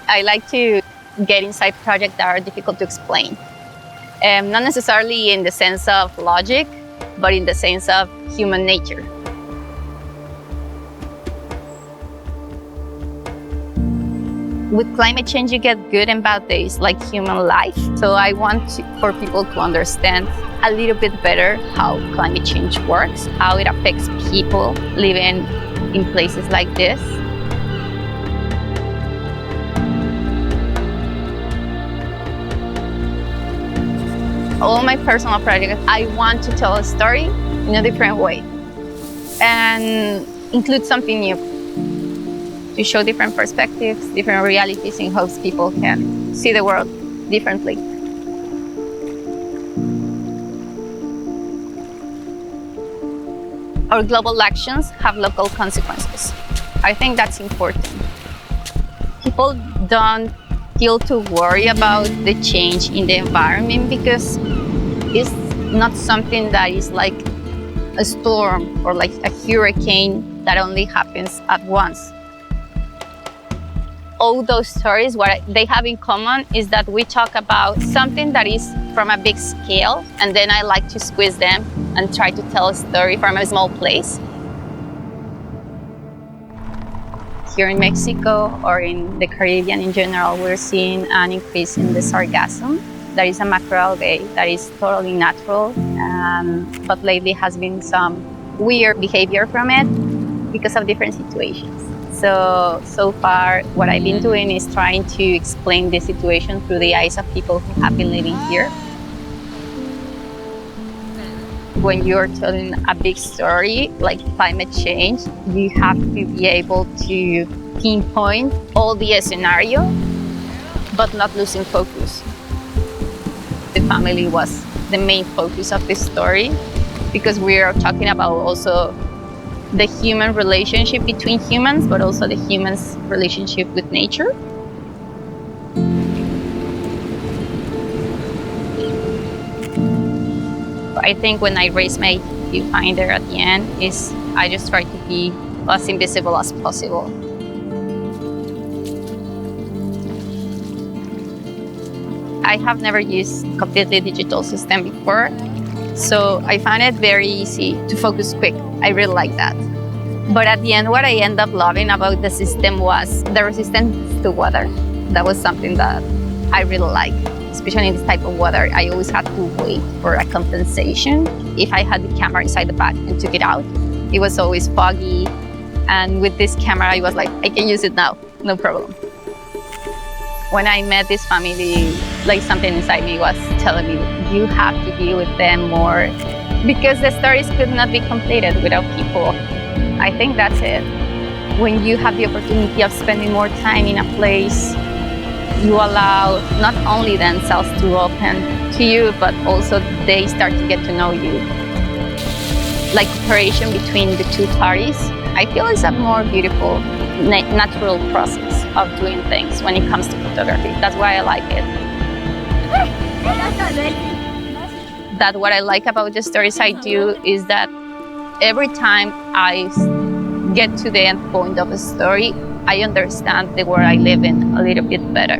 I like to get inside projects that are difficult to explain. Not necessarily in the sense of logic, but in the sense of human nature. With climate change, you get good and bad days, like human life. So I want for people to understand a little bit better how climate change works, how it affects people living in places like this. All my personal projects, I want to tell a story in a different way and include something new, to show different perspectives, different realities in hopes people can see the world differently. Our global actions have local consequences. I think that's important. People don't feel to worry about the change in the environment because it's not something that is like a storm or like a hurricane that only happens at once. All those stories, what they have in common is that we talk about something that is from a big scale, and then I like to squeeze them and try to tell a story from a small place. Here in Mexico or in the Caribbean in general, we're seeing an increase in the sargassum. That is a macroalgae that is totally natural, but lately has been some weird behavior from it because of different situations. So far, what I've been doing is trying to explain the situation through the eyes of people who have been living here. When you're telling a big story like climate change, you have to be able to pinpoint all the scenario, but not losing focus. The family was the main focus of this story because we are talking about also the human relationship between humans, but also the human's relationship with nature. I think when I raise my viewfinder at the end is I just try to be as invisible as possible. I have never used a completely digital system before, so I found it very easy to focus quick. I really like that. But at the end, what I end up loving about the system was the resistance to water. That was something that I really like, especially in this type of weather. I always had to wait for a compensation. If I had the camera inside the bag and took it out, it was always foggy. And with this camera, I was like, I can use it now, no problem. When I met this family, like something inside me was telling me, you have to be with them more because the stories could not be completed without people. I think that's it. When you have the opportunity of spending more time in a place, you allow not only themselves to open to you, but also they start to get to know you. Like cooperation between the two parties, I feel it's a more beautiful, natural process of doing things when it comes to photography. That's why I like it. That what I like about the stories I do is that every time I get to the end point of a story, I understand the world I live in a little bit better.